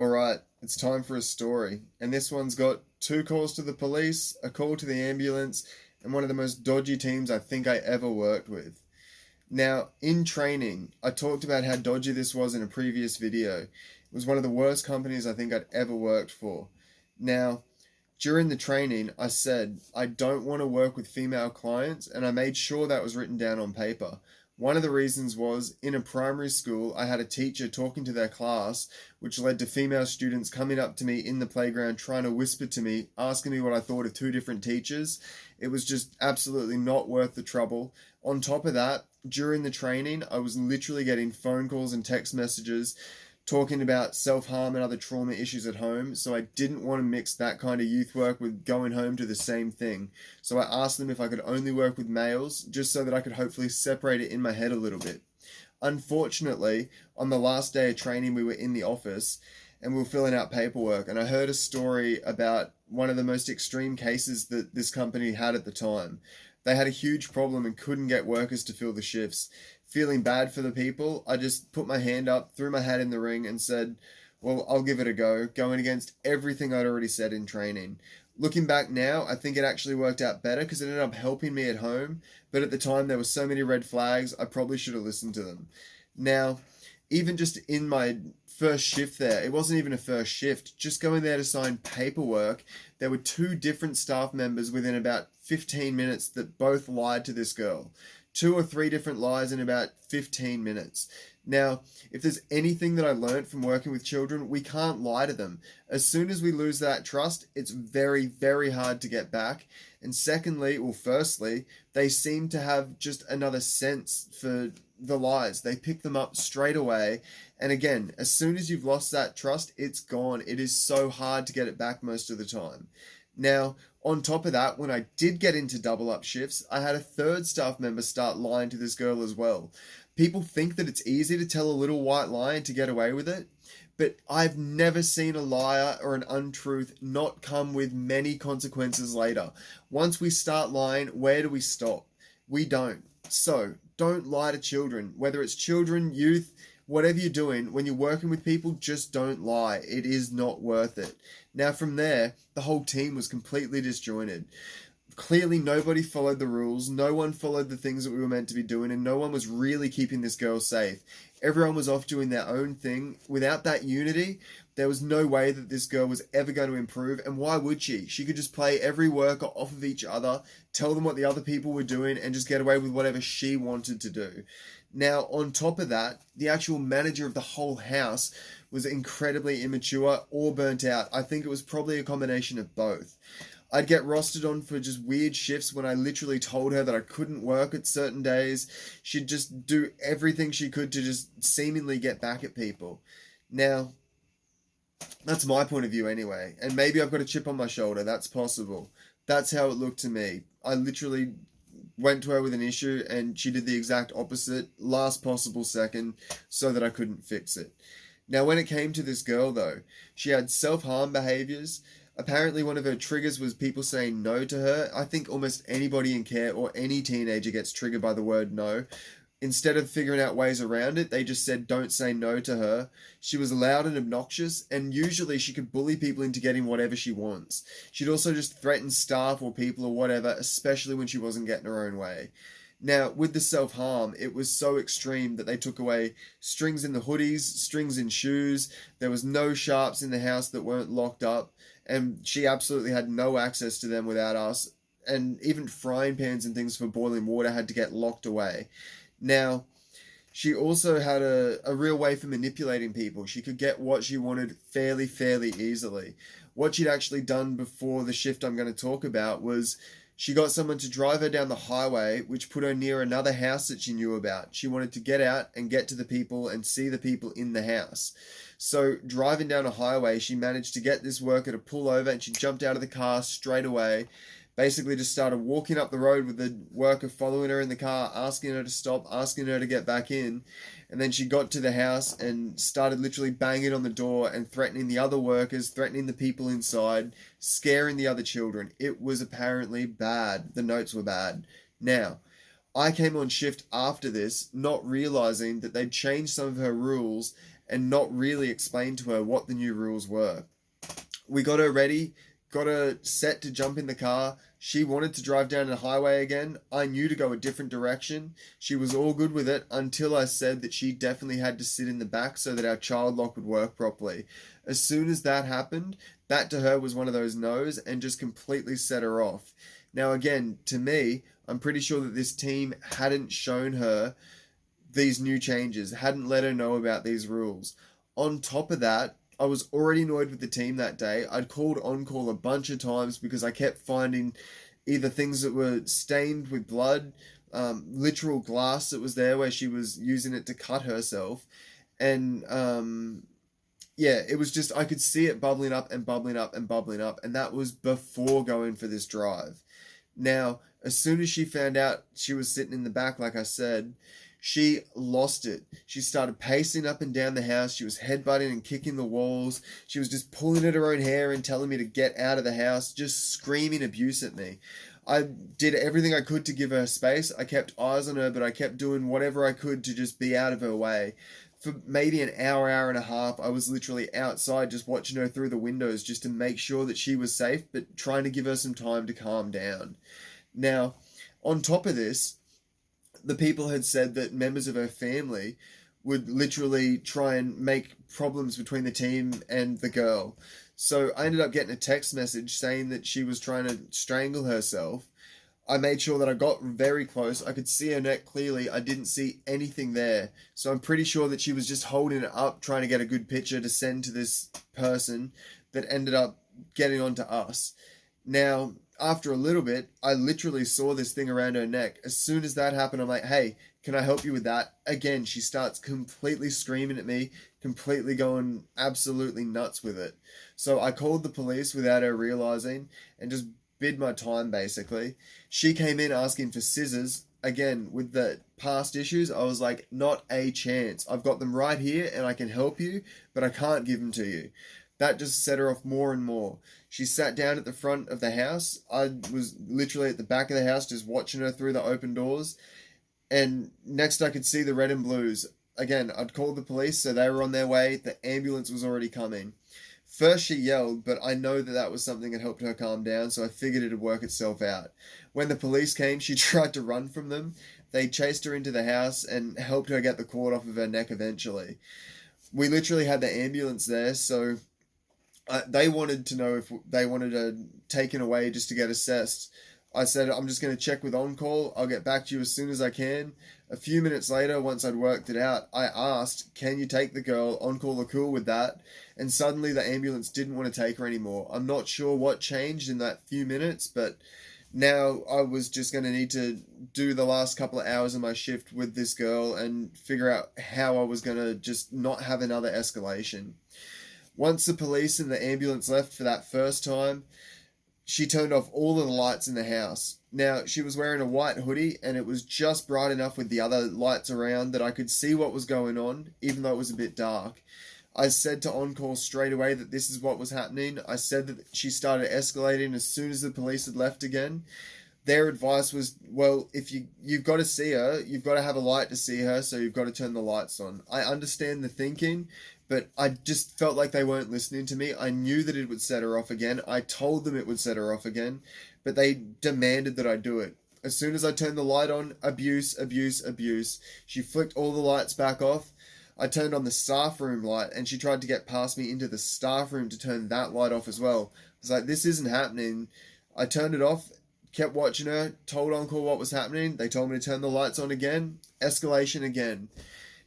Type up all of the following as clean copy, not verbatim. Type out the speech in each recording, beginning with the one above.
Alright, it's time for a story. And this one's got two calls to the police, a call to the ambulance, and one of the most dodgy teams I think I ever worked with. Now, in training, I talked about how dodgy this was in a previous video. It was one of the worst companies I think I'd ever worked for. Now, during the training, I said I don't want to work with female clients, and I made sure that was written down on paper. One of the reasons was in a primary school, I had a teacher talking to their class, which led to female students coming up to me in the playground trying to whisper to me, asking me what I thought of two different teachers. It was just absolutely not worth the trouble. On top of that, during the training, I was literally getting phone calls and text messages talking about self harm and other trauma issues at home, so I didn't want to mix that kind of youth work with going home to the same thing. So I asked them if I could only work with males, just so that I could hopefully separate it in my head a little bit. Unfortunately, on the last day of training, we were in the office and we were filling out paperwork, and I heard a story about one of the most extreme cases that this company had at the time. They had a huge problem and couldn't get workers to fill the shifts. Feeling bad for the people, I just put my hand up, threw my hat in the ring, and said, well, I'll give it a go, going against everything I'd already said in training. Looking back now, I think it actually worked out better because it ended up helping me at home, but at the time there were so many red flags, I probably should have listened to them. Now, even just in my first shift there, it wasn't even a first shift, just going there to sign paperwork, there were two different staff members within about 15 minutes that both lied to this girl. Two or three different lies in about 15 minutes. Now, if there's anything that I learned from working with children, we can't lie to them. As soon as we lose that trust, it's very, very hard to get back. And secondly, well, firstly, they seem to have just another sense for the lies. They pick them up straight away. And again, as soon as you've lost that trust, it's gone. It is so hard to get it back most of the time. Now, on top of that, when I did get into double up shifts, I had a third staff member start lying to this girl as well. People think that it's easy to tell a little white lie and to get away with it, but I've never seen a liar or an untruth not come with many consequences later. Once we start lying, where do we stop? We don't. So, don't lie to children. Whether it's children, youth, whatever you're doing, when you're working with people, just don't lie. It is not worth it. Now, from there, the whole team was completely disjointed. Clearly, nobody followed the rules, no one followed the things that we were meant to be doing, and no one was really keeping this girl safe. Everyone was off doing their own thing. Without that unity, there was no way that this girl was ever going to improve, and why would she? She could just play every worker off of each other, tell them what the other people were doing, and just get away with whatever she wanted to do. Now, on top of that, the actual manager of the whole house was incredibly immature or burnt out. I think it was probably a combination of both. I'd get rostered on for just weird shifts when I literally told her that I couldn't work at certain days. She'd just do everything she could to just seemingly get back at people. Now, that's my point of view anyway. And maybe I've got a chip on my shoulder. That's possible. That's how it looked to me. I literally went to her with an issue and she did the exact opposite, last possible second, so that I couldn't fix it. Now, when it came to this girl, though, she had self harm behaviors. Apparently, one of her triggers was people saying no to her. I think almost anybody in care or any teenager gets triggered by the word no. Instead of figuring out ways around it, they just said don't say no to her. She was loud and obnoxious, and usually she could bully people into getting whatever she wants. She'd also just threaten staff or people or whatever, especially when she wasn't getting her own way. Now, with the self harm, it was so extreme that they took away strings in the hoodies, strings in shoes. There was no sharps in the house that weren't locked up, and she absolutely had no access to them without us. And even frying pans and things for boiling water had to get locked away. Now, she also had a real way for manipulating people. She could get what she wanted fairly easily. What she'd actually done before the shift I'm going to talk about was she got someone to drive her down the highway, which put her near another house that she knew about. She wanted to get out and get to the people and see the people in the house. So, driving down a highway, she managed to get this worker to pull over and she jumped out of the car straight away. Basically just started walking up the road with the worker following her in the car, asking her to stop, asking her to get back in. And then she got to the house and started literally banging on the door and threatening the other workers, threatening the people inside, scaring the other children. It was apparently bad. The notes were bad. Now, I came on shift after this, not realizing that they'd changed some of her rules and not really explain to her what the new rules were. We got her ready, got her set to jump in the car. She wanted to drive down the highway again. I knew to go a different direction. She was all good with it until I said that she definitely had to sit in the back so that our child lock would work properly. As soon as that happened, that to her was one of those no's and just completely set her off. Now, again, to me, I'm pretty sure that this team hadn't shown her these new changes, hadn't let her know about these rules. On top of that, I was already annoyed with the team that day. I'd called on call a bunch of times because I kept finding either things that were stained with blood, literal glass that was there where she was using it to cut herself. And yeah, it was just, I could see it bubbling up and bubbling up and bubbling up. And that was before going for this drive. Now, as soon as she found out she was sitting in the back, like I said, she lost it. She started pacing up and down the house. She was headbutting and kicking the walls. She was just pulling at her own hair and telling me to get out of the house, just screaming abuse at me. I did everything I could to give her space. I kept eyes on her, but I kept doing whatever I could to just be out of her way. For maybe an hour, hour and a half, I was literally outside just watching her through the windows just to make sure that she was safe, but trying to give her some time to calm down. Now, on top of this, the people had said that members of her family would literally try and make problems between the team and the girl. So I ended up getting a text message saying that she was trying to strangle herself. I made sure that I got very close. I could see her neck clearly. I didn't see anything there. So I'm pretty sure that she was just holding it up, trying to get a good picture to send to this person that ended up getting onto us. Now, after a little bit, I literally saw this thing around her neck. As soon as that happened, I'm like, hey, can I help you with that? Again, she starts completely screaming at me, completely going absolutely nuts with it. So I called the police without her realizing and just bid my time, basically. She came in asking for scissors. Again, with the past issues, I was like, not a chance. I've got them right here and I can help you, but I can't give them to you. That just set her off more and more. She sat down at the front of the house. I was literally at the back of the house just watching her through the open doors. And next I could see the red and blues. Again, I'd called the police, so they were on their way. The ambulance was already coming. First she yelled, but I know that that was something that helped her calm down, so I figured it'd work itself out. When the police came, she tried to run from them. They chased her into the house and helped her get the cord off of her neck eventually. We literally had the ambulance there, so they wanted to know if they wanted her taken away just to get assessed. I said, I'm just going to check with on-call. I'll get back to you as soon as I can. A few minutes later, once I'd worked it out, I asked, can you take the girl? On-call are cool with that. And suddenly the ambulance didn't want to take her anymore. I'm not sure what changed in that few minutes, but now I was just going to need to do the last couple of hours of my shift with this girl and figure out how I was going to just not have another escalation. Once the police and the ambulance left for that first time, she turned off all of the lights in the house. Now, she was wearing a white hoodie, and it was just bright enough with the other lights around that I could see what was going on, even though it was a bit dark. I said to on-call straight away that this is what was happening. I said that she started escalating as soon as the police had left again. Their advice was, well, if you've got to see her, you've got to have a light to see her, so you've got to turn the lights on. I understand the thinking, but I just felt like they weren't listening to me. I knew that it would set her off again. I told them it would set her off again, but they demanded that I do it. As soon as I turned the light on, abuse, abuse, abuse. She flicked all the lights back off. I turned on the staff room light, and she tried to get past me into the staff room to turn that light off as well. I was like, this isn't happening. I turned it off, kept watching her, told on-call what was happening. They told me to turn the lights on again. Escalation again.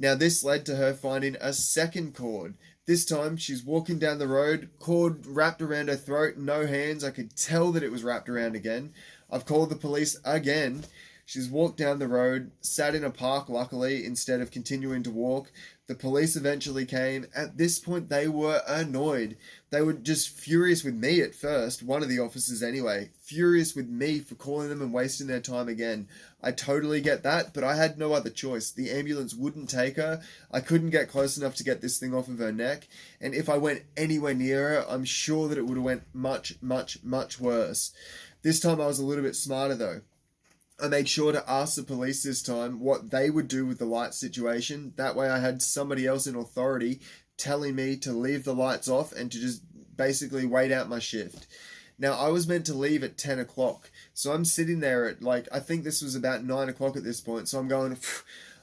Now this led to her finding a second cord. This time she's walking down the road, cord wrapped around her throat, no hands. I could tell that it was wrapped around again. I've called the police again. She's walked down the road, sat in a park luckily instead of continuing to walk. The police eventually came. At this point they were annoyed. They were just furious with me at first, one of the officers anyway, furious with me for calling them and wasting their time again. I totally get that, but I had no other choice. The ambulance wouldn't take her. I couldn't get close enough to get this thing off of her neck, and if I went anywhere near her, I'm sure that it would have went much, much, much worse. This time I was a little bit smarter though. I made sure to ask the police this time what they would do with the light situation. That way I had somebody else in authority telling me to leave the lights off and to just basically wait out my shift. Now, I was meant to leave at 10 o'clock. So I'm sitting there at I think this was about 9 o'clock at this point. So I'm going,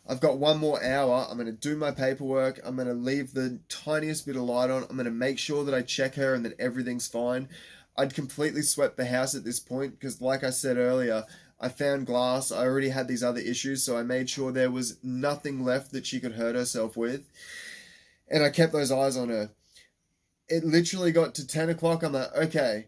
I've got one more hour. I'm going to do my paperwork. I'm going to leave the tiniest bit of light on. I'm going to make sure that I check her and that everything's fine. I'd completely swept the house at this point because, like I said earlier, I found glass. I already had these other issues. So I made sure there was nothing left that she could hurt herself with. And I kept those eyes on her. It literally got to 10 o'clock. I'm like, okay,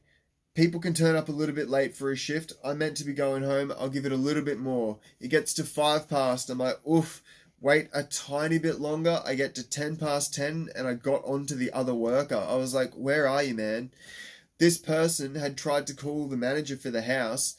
people can turn up a little bit late for a shift. I'm meant to be going home. I'll give it a little bit more. It gets to 5 past. I'm like, oof, wait a tiny bit longer. I get to 10 past 10 and I got onto the other worker. I was like, where are you, man? This person had tried to call the manager for the house.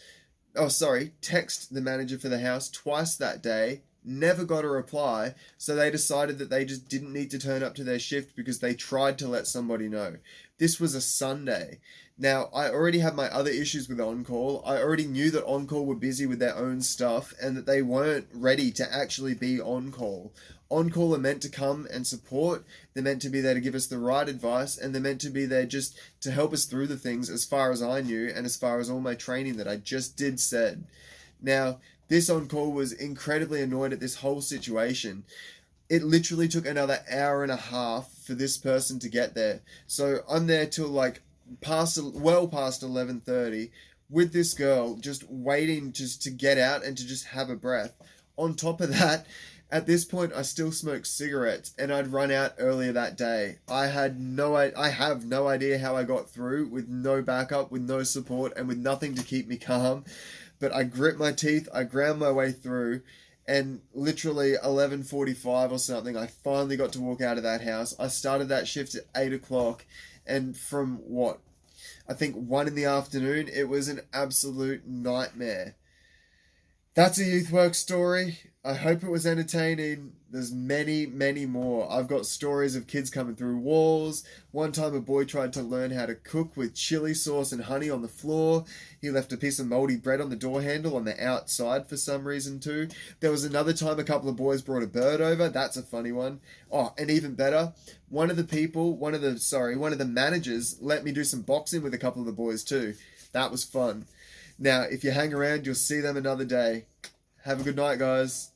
Text the manager for the house twice that day. Never got a reply, so they decided that they just didn't need to turn up to their shift because they tried to let somebody know. This was a Sunday. Now, I already had my other issues with on-call. I already knew that on-call were busy with their own stuff and that they weren't ready to actually be on-call. On-call are meant to come and support. They're meant to be there to give us the right advice, and they're meant to be there just to help us through the things as far as I knew and as far as all my training that I just did said. Now, this on-call was incredibly annoyed at this whole situation. It literally took another hour and a half for this person to get there. So I'm there till past 11:30 with this girl just waiting just to get out and to just have a breath. On top of that, at this point I still smoked cigarettes and I'd run out earlier that day. I have no idea how I got through with no backup, with no support and with nothing to keep me calm. But I grit my teeth, I ground my way through, and literally 11:45 or something, I finally got to walk out of that house. I started that shift at 8 o'clock, and from I think 1 in the afternoon, it was an absolute nightmare. That's a youth work story. I hope it was entertaining. There's many, many more. I've got stories of kids coming through walls. One time a boy tried to learn how to cook with chili sauce and honey on the floor. He left a piece of moldy bread on the door handle on the outside for some reason too. There was another time a couple of boys brought a bird over. That's a funny one. Oh, and even better, one of the managers let me do some boxing with a couple of the boys too. That was fun. Now, if you hang around, you'll see them another day. Have a good night, guys.